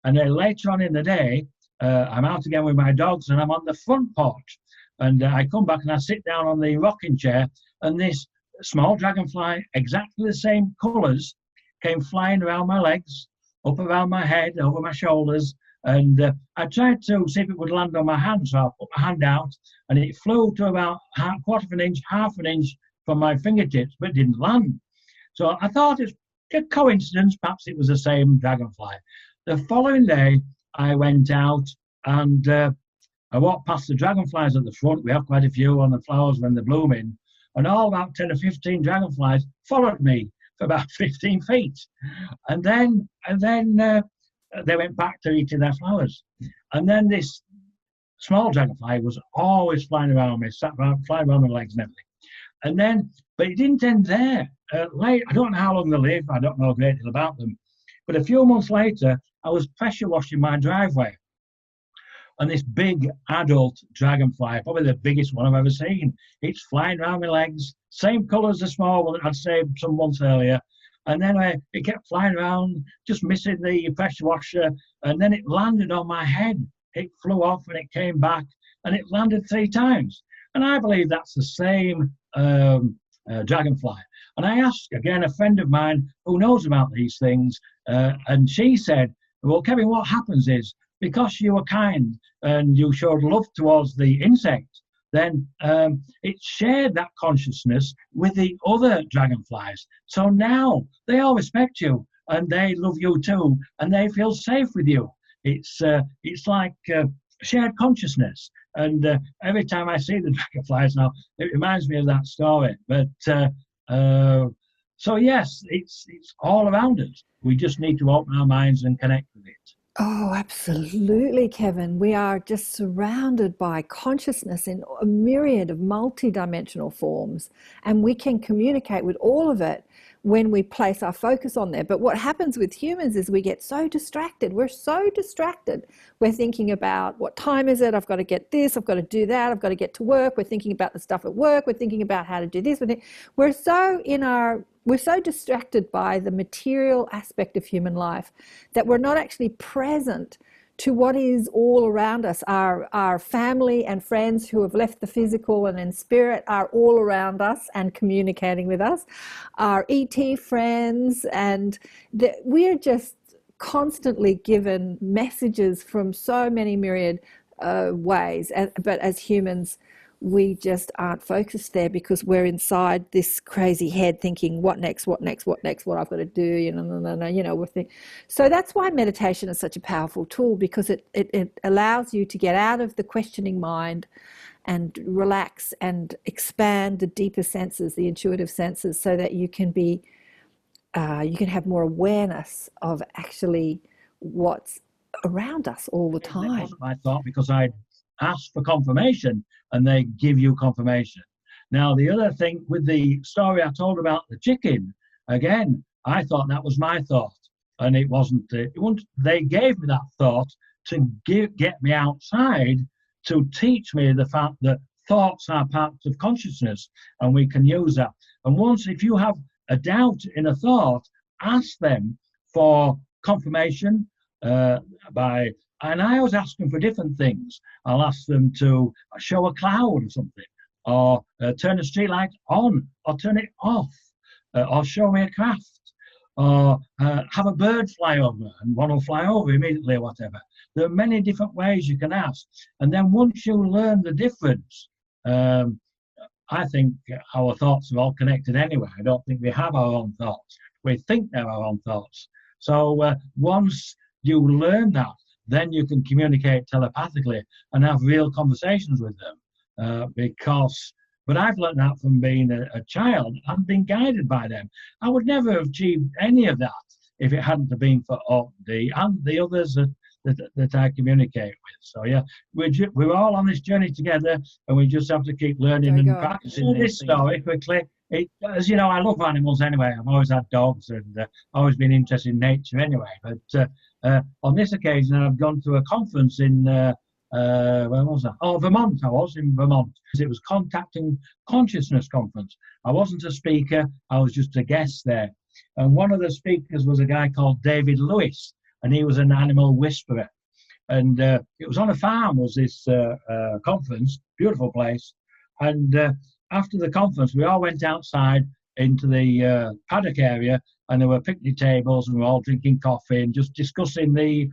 And then later on in the day, I'm out again with my dogs and I'm on the front porch. And I come back and I sit down on the rocking chair, and this small dragonfly, exactly the same colours, came flying around my legs, up around my head, over my shoulders. And I tried to see if it would land on my hand. So I put my hand out and it flew to about quarter of an inch, half an inch from my fingertips, but didn't land. So I thought it's a coincidence, perhaps it was the same dragonfly. The following day, I went out and I walked past the dragonflies at the front. We have quite a few on the flowers when they're blooming. And all about 10 or 15 dragonflies followed me for about 15 feet. And then they went back to eating their flowers. And then this small dragonfly was always flying around me, flying around my legs and everything. And then, but it didn't end there. I don't know how long they live. I don't know a great deal about them. But a few months later, I was pressure washing my driveway. And this big adult dragonfly, probably the biggest one I've ever seen, it's flying around my legs, same colour as the small one that I'd saved some months earlier. And then it kept flying around, just missing the pressure washer. And then it landed on my head. It flew off and it came back and it landed 3 times. And I believe that's the same dragonfly. And I asked, again, a friend of mine who knows about these things, and she said, well, Kevin, what happens is, because you were kind and you showed love towards the insect, then it shared that consciousness with the other dragonflies. So now they all respect you and they love you too, and they feel safe with you. It's like shared consciousness. And every time I see the dragonflies now, it reminds me of that story. But so yes, it's all around us. We just need to open our minds and connect with it. Oh, absolutely, Kevin. We are just surrounded by consciousness in a myriad of multidimensional forms, and we can communicate with all of it when we place our focus on there. But what happens with humans is we get so distracted. We're so distracted. We're thinking about, what time is it? I've got to get this. I've got to do that. I've got to get to work. We're thinking about the stuff at work. We're thinking about how to do this. We're so distracted by the material aspect of human life that we're not actually present to what is all around us. Our family and friends who have left the physical and in spirit are all around us and communicating with us. Our ET friends, and we're just constantly given messages from so many myriad ways. But as humans, we just aren't focused there because we're inside this crazy head thinking, what next, what I've got to do, So that's why meditation is such a powerful tool, because it allows you to get out of the questioning mind and relax and expand the deeper senses, the intuitive senses, so that you can have more awareness of actually what's around us all the time. That wasn't my thought, because I asked for confirmation and they give you confirmation. Now, the other thing with the story I told about the chicken, again, I thought that was my thought, and it wasn't. They gave me that thought to get me outside, to teach me the fact that thoughts are parts of consciousness and we can use that. And once, if you have a doubt in a thought, ask them for confirmation and I always ask them for different things. I'll ask them to show a cloud or something, or turn a street light on, or turn it off, or show me a craft. or have a bird fly over, and one will fly over immediately or whatever. There are many different ways you can ask. And then once you learn the difference, I think our thoughts are all connected anyway. I don't think we have our own thoughts. We think they're our own thoughts. So once you learn that, then you can communicate telepathically and have real conversations with them. But I've learned that from being a child and been guided by them. I would never have achieved any of that if it hadn't been for Orkney and the others that I communicate with. So yeah, we're all on this journey together, and we just have to keep learning and practicing this story quickly. As you know, I love animals anyway. I've always had dogs, and always been interested in nature anyway. But on this occasion, I've gone to a conference in where was that? Oh, Vermont. I was in Vermont. It was Contacting Consciousness Conference. I wasn't a speaker. I was just a guest there. And one of the speakers was a guy called David Lewis, and he was an animal whisperer. And it was on a farm, was this conference, beautiful place. And after the conference, we all went outside into the paddock area, and there were picnic tables, and we were all drinking coffee and just discussing the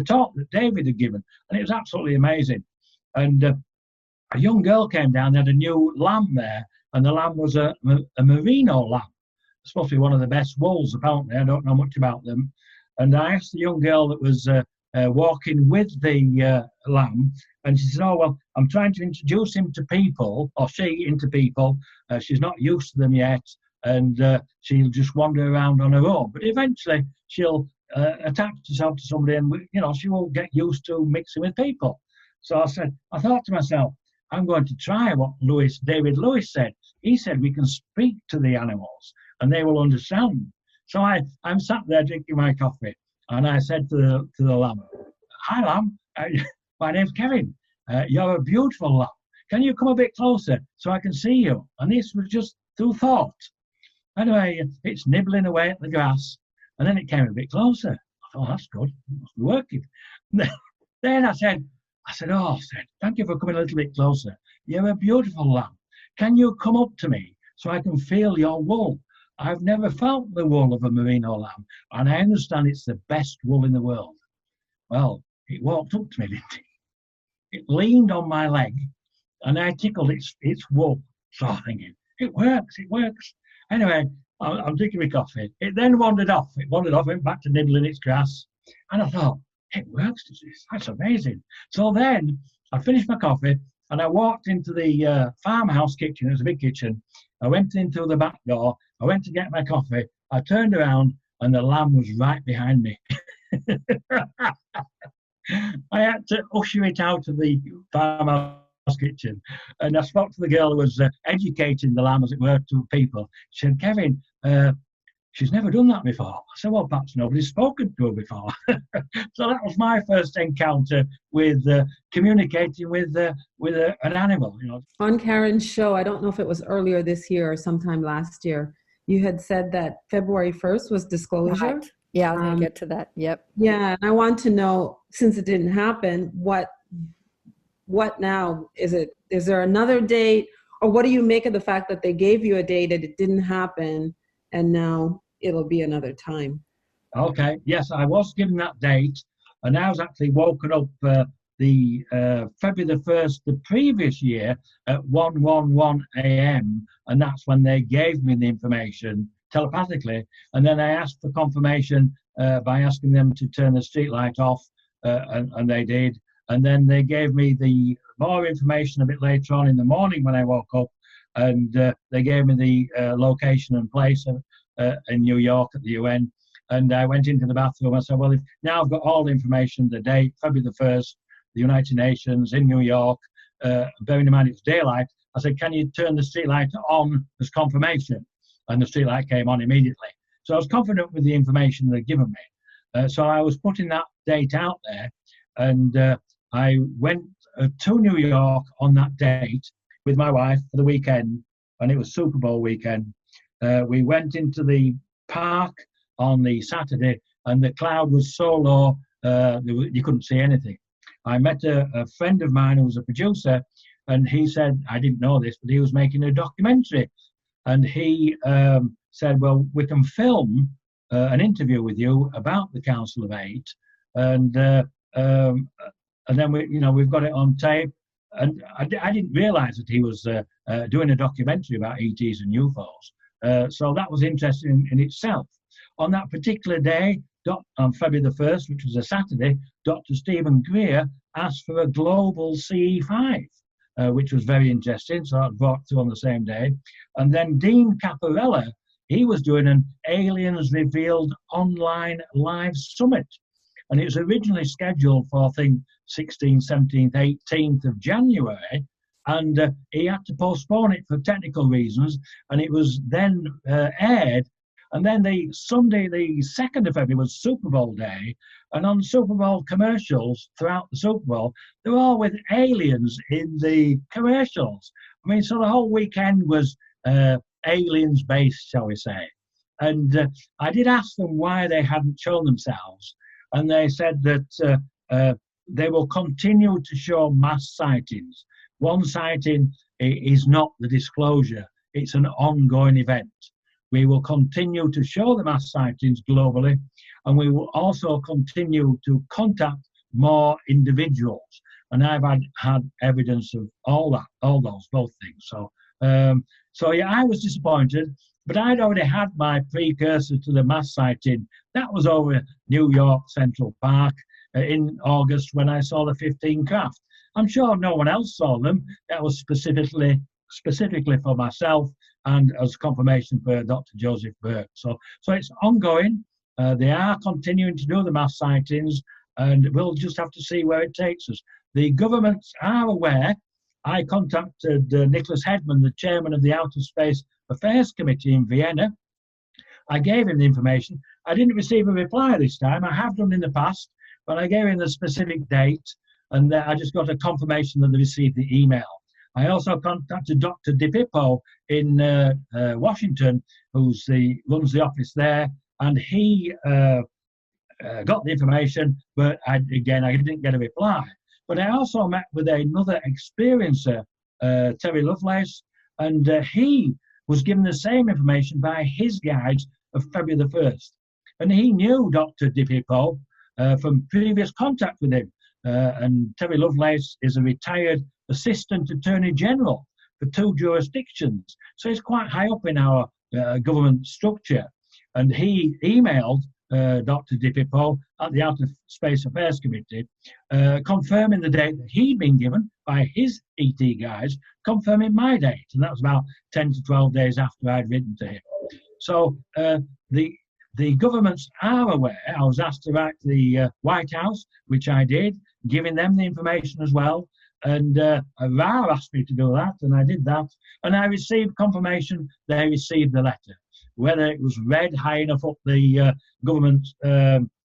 talk that David had given. And it was absolutely amazing. And a young girl came down, they had a new lamb there, and the lamb was a merino lamb. It's supposed to be one of the best wools, apparently. I don't know much about them. And I asked the young girl that was walking with the lamb, and she said, oh, well, I'm trying to introduce him to people, or she into people. She's not used to them yet, and she'll just wander around on her own. But eventually she'll attach herself to somebody, and she will get used to mixing with people. So I thought to myself, I'm going to try what David Lewis said. He said we can speak to the animals and they will understand. So I'm sat there drinking my coffee, and I said to the lamb, hi lamb, my name's Kevin. You're a beautiful lamb. Can you come a bit closer so I can see you? And this was just through thought. Anyway, it's nibbling away at the grass, and then it came a bit closer. I thought, that's good, it must be working. Then I said, thank you for coming a little bit closer. You're a beautiful lamb. Can you come up to me so I can feel your wool? I've never felt the wool of a merino lamb, and I understand it's the best wool in the world. Well, it walked up to me, didn't it? It leaned on my leg, and I tickled its wool. So I'm thinking, it works. Anyway, I'm drinking my coffee. It then wandered off. Went back to nibbling its grass. And I thought, it works. That's amazing. So then I finished my coffee, and I walked into the farmhouse kitchen. It was a big kitchen. I went into the back door. I went to get my coffee. I turned around, and the lamb was right behind me. I had to usher it out of the farmhouse kitchen, and I spoke to the girl who was educating the lamb, as it were, to people. She said, Kevin, she's never done that before. I said, well, perhaps nobody's spoken to her before. So that was my first encounter with communicating with an animal. On Karen's show, I don't know if it was earlier this year or sometime last year, you had said that February 1st was disclosure. Right. Yeah, I'll get to that. Yep. Yeah, and I want to know, since it didn't happen, what now? Is there another date, or what do you make of the fact that they gave you a date and it didn't happen, and now it'll be another time? Okay, yes, I was given that date, and I was actually woken up the February the 1st the previous year at 1:11 a.m., and that's when they gave me the information telepathically. And then I asked for confirmation by asking them to turn the streetlight off, and they did. And then they gave me the more information a bit later on in the morning when I woke up, and they gave me the location and place in New York at the UN. And I went into the bathroom. I said, well, now I've got all the information, the date, February the 1st, the United Nations in New York, bearing in mind it's daylight. I said, can you turn the streetlight on as confirmation? And the streetlight came on immediately. So I was confident with the information they'd given me. So I was putting that date out there, and I went to New York on that date with my wife for the weekend, and it was Super Bowl weekend. We went into the park on the Saturday, and the cloud was so low you couldn't see anything. I met a friend of mine who was a producer, and he said, I didn't know this, but he was making a documentary, and he said, well, we can film an interview with you about the Council of Eight, and then we've got it on tape. And I didn't realise that he was doing a documentary about ETs and UFOs. So that was interesting in itself. On that particular day, on February the 1st, which was a Saturday, Dr. Stephen Greer asked for a global CE5, which was very interesting. So that brought through on the same day. And then Dean Caparella, he was doing an Aliens Revealed online live summit. And it was originally scheduled for, I think, 16th, 17th, 18th of January. And he had to postpone it for technical reasons. And it was then aired. And then the Sunday, the 2nd of February, was Super Bowl day. And on Super Bowl commercials throughout the Super Bowl, they were all with aliens in the commercials. I mean, so the whole weekend was aliens based, shall we say. And I did ask them why they hadn't shown themselves. And they said that they will continue to show mass sightings. One sighting is not the disclosure. It's an ongoing event. We will continue to show the mass sightings globally, and we will also continue to contact more individuals. And I've had evidence of all both things. So yeah, I was disappointed, but I'd already had my precursor to the mass sighting. That was over New York Central Park in August when I saw the 15 craft. I'm sure no one else saw them. That was specifically for myself and as confirmation for Dr. Joseph Burke. So it's ongoing. They are continuing to do the mass sightings, and we'll just have to see where it takes us. The governments are aware. I contacted Nicholas Hedman, the chairman of the Outer Space Affairs Committee in Vienna. I gave him the information. I didn't receive a reply this time. I have done in the past, but I gave him the specific date, and I just got a confirmation that they received the email. I also contacted Dr. DePippo in Washington, who runs the office there, and he got the information, but I didn't get a reply. But I also met with another experiencer, Terry Lovelace, and he was given the same information by his guides of February the 1st. And he knew Dr. DePippo from previous contact with him. And Terry Lovelace is a retired Assistant Attorney General for 2 jurisdictions. So he's quite high up in our government structure. And he emailed Dr. DePippo at the Outer Space Affairs Committee, confirming the date that he'd been given by his ET guys, confirming my date. And that was about 10 to 12 days after I'd written to him. So the governments are aware. I was asked to write to the White House, which I did, giving them the information as well. And RAR asked me to do that, and I did that. And I received confirmation they received the letter. Whether it was read high enough up the government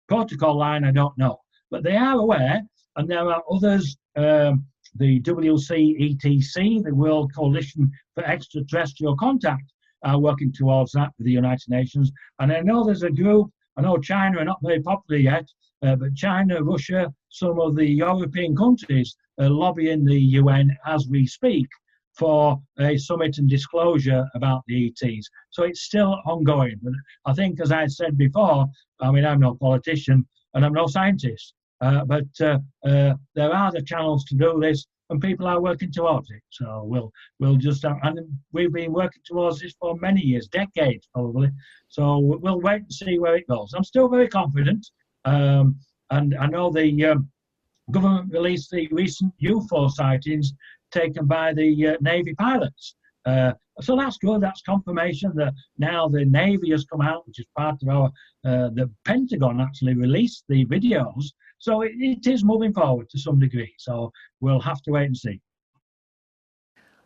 protocol line, I don't know. But they are aware, and there are others, the WCETC, the World Coalition for Extraterrestrial Contact, are working towards that with the United Nations. And I know there's a group, I know China are not very popular yet, but China, Russia, some of the European countries are lobbying the UN as we speak for a summit and disclosure about the ETs. So it's still ongoing. But I think, as I said before, I mean, I'm no politician and I'm no scientist, but there are the channels to do this, and people are working towards it. So we'll just and we've been working towards this for many years, decades probably. So we'll wait and see where it goes. I'm still very confident, and I know the government released the recent UFO sightings taken by the Navy pilots. So that's good. That's confirmation that now the Navy has come out, which is part of our, the Pentagon actually released the videos. So it is moving forward to some degree. So we'll have to wait and see.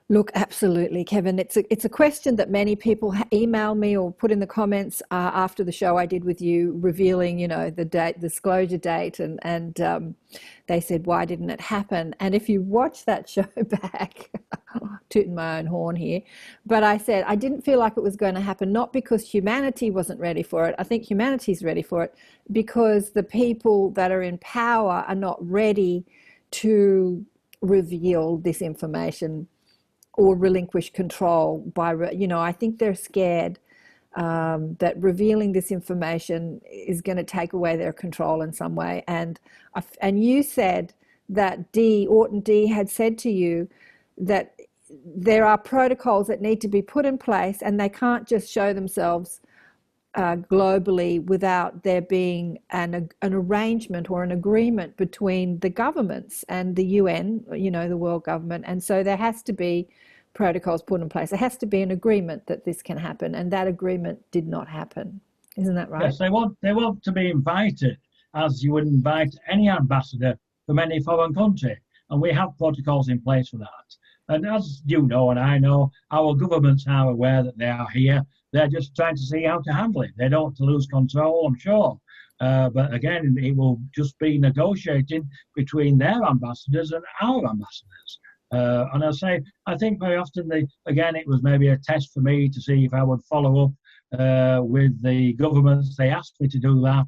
Look, absolutely, Kevin. It's a question that many people email me or put in the comments after the show I did with you, revealing, you know, the date, disclosure date, and they said, why didn't it happen? And if you watch that show back, tooting my own horn here, but I said I didn't feel like it was going to happen, not because humanity wasn't ready for it. I think humanity's ready for it, because the people that are in power are not ready to reveal this information or relinquish control by, you know, I think they're scared that revealing this information is going to take away their control in some way. And you said that Orton D had said to you that there are protocols that need to be put in place, and they can't just show themselves globally without there being an arrangement or an agreement between the governments and the UN, the world government. And so there has to be protocols put in place. There has to be an agreement that this can happen, and that agreement did not happen. Isn't that right? Yes, they want to be invited, as you would invite any ambassador from any foreign country, and we have protocols in place for that. And as you know and I know, our governments are aware that they are here. They're just trying to see how to handle it. They don't want to lose control, I'm sure. But again, it will just be negotiating between their ambassadors and our ambassadors. And I think very often, it was maybe a test for me to see if I would follow up with the governments. They asked me to do that.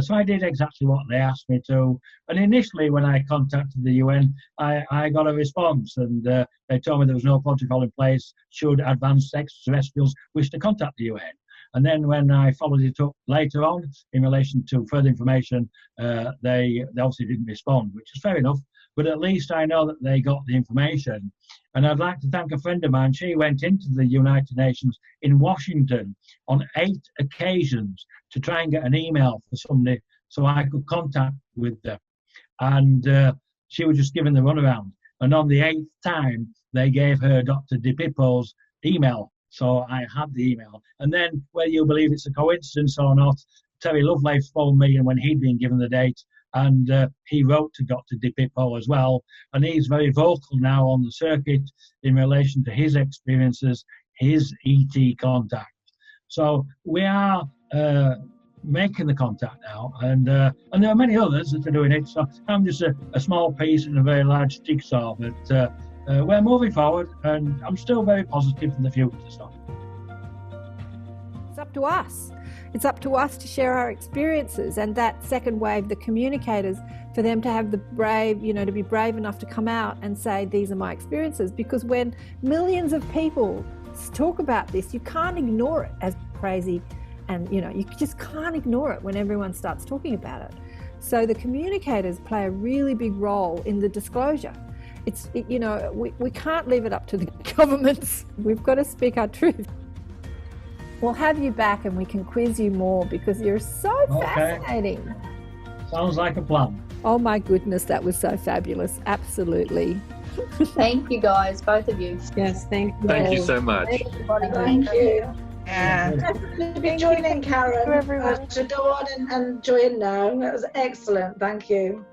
So I did exactly what they asked me to. And initially, when I contacted the UN, I got a response, and they told me there was no protocol in place should advanced extraterrestrials wish to contact the UN. And then when I followed it up later on in relation to further information, they obviously didn't respond, which is fair enough. But at least I know that they got the information. And I'd like to thank a friend of mine. She went into the United Nations in Washington on 8 occasions to try and get an email for somebody so I could contact with them. And she was just given the runaround. And on the 8th time, they gave her Dr. DePippo's email. So I had the email. And then, whether you believe it's a coincidence or not, Terry Lovelace phoned me, and when he'd been given the date, and he wrote to Dr. DePippo as well, and he's very vocal now on the circuit in relation to his experiences, his ET contact. So we are making the contact now, and there are many others that are doing it. So I'm just a small piece in a very large jigsaw, but we're moving forward, and I'm still very positive for the future. So it's up to us. It's up to us to share our experiences, and that second wave, the communicators, for them to have the brave, to be brave enough to come out and say, these are my experiences. Because when millions of people talk about this, you can't ignore it as crazy, and you just can't ignore it when everyone starts talking about it. So the communicators play a really big role in the disclosure. We can't leave it up to the governments. We've got to speak our truth. We'll have you back and we can quiz you more, because you're so fascinating. Sounds like a plan. Oh my goodness, that was so fabulous. Absolutely. Thank you guys, both of you. Yes, thank you. Thank you so much. Thank you. Yeah. Be joining Karen everyone. to go on and join now. That was excellent. Thank you.